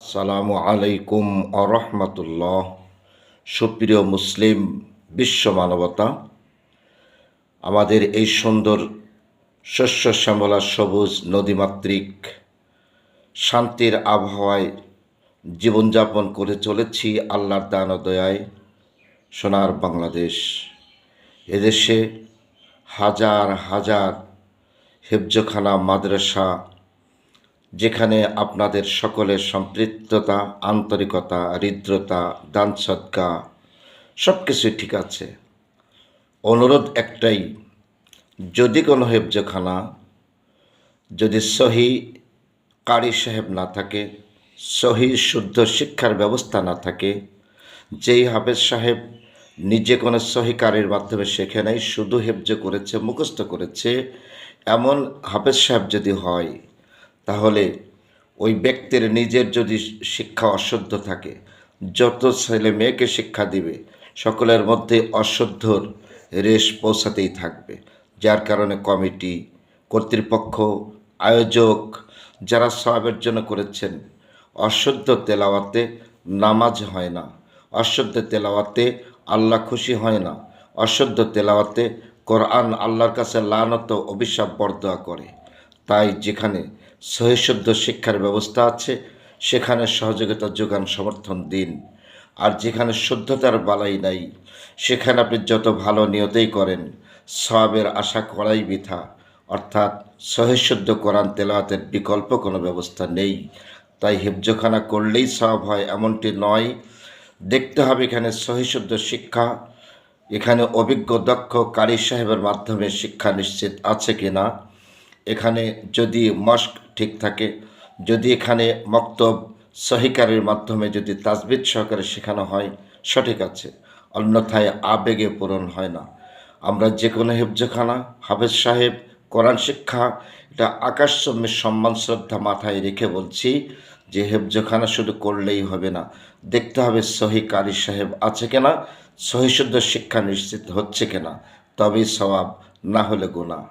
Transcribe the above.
আসসালামু আলাইকুম আরহামতুল্লাহ। সুপ্রিয় মুসলিম বিশ্ব মানবতা, আমাদের এই সুন্দর শস্য শ্যামলা সবুজ নদীমাতৃক শান্তির আবহাওয়ায় জীবনযাপন করে চলেছি আল্লাহর দান ও দয়ায়। সোনার বাংলাদেশ, এদেশে হাজার হাজার হেফজখানা মাদ্রাসা, যেখানে আপনাদের সকলের সম্পৃক্ততা, আন্তরিকতা, হৃদ্রতা, দান সদকা সব কিছুই ঠিক আছে। অনুরোধ একটাই, যদি কোনো হেফজখানা যদি সহি কারি সাহেব না থাকে, সহি শুদ্ধ শিক্ষার ব্যবস্থা না থাকে, যেই হাফেজ সাহেব নিজে কোনো সহি কারির মাধ্যমে শেখে নাই, শুধু হেফজ করেছে, মুখস্থ করেছে, এমন হাফেজ সাহেব যদি হয়, তাহলে ওই ব্যক্তির নিজের যদি শিক্ষা অশুদ্ধ থাকে, যত ছেলে মেয়েকে শিক্ষা দিবে সকলের মধ্যে অশুদ্ধর রেশ পৌঁছাতেই থাকবে। যার কারণে কমিটি, কর্তৃপক্ষ, আয়োজক যারা সওয়াবের জন্য করেছেন, অশুদ্ধ তেলাওয়াতে নামাজ হয় না, অশুদ্ধ তেলাওয়াতে আল্লাহ খুশি হয় না, অশুদ্ধ তেলাওয়াতে কোরআন আল্লাহর কাছে লানত অভিশাপ বরদোয়া করে। তাই যেখানে সহিশুদ্ধ শিক্ষার ব্যবস্থা আছে সেখানে সহযোগিতা যোগান, সমর্থন দিন। আর যেখানে শুদ্ধতার বালাই নাই সেখানে আপনি যত ভালো নিয়তেই করেন, সওয়াবের আশা করাই বৃথা। অর্থাৎ সহিশুদ্ধ কোরআন তেলাওয়াতের বিকল্প কোনো ব্যবস্থা নেই। তাই হিফজখানা করলেই সওয়াব হয় এমনটি নয়, দেখতে হবে এখানে সহিশুদ্ধ শিক্ষা, এখানে অভিজ্ঞ দক্ষ কারি সাহেবের মাধ্যমে শিক্ষা নিশ্চিত আছে কিনা, এখানে যদি মস্ক ঠিক থাকে, যদি এখানে মক্তব সহিকারের মাধ্যমে যদি তাজবিদ সহকারে শেখানো হয়, সঠিক আছে, অন্যথায় আবেগে পূরণ হয় না। আমরা যে কোনো হেফজখানা, হাফেজ সাহেব, কোরআন শিক্ষা, এটা আকাশচম্বী সম্মান শ্রদ্ধা মাথায় রেখে বলছি যে হেফজখানা শুধু করলেই হবে না, দেখতে হবে সহি কারি সাহেব আছে কিনা, সহিশুদ্ধ শিক্ষা নিশ্চিত হচ্ছে কিনা, তবেই সওয়াব, না হলে গুনাহ।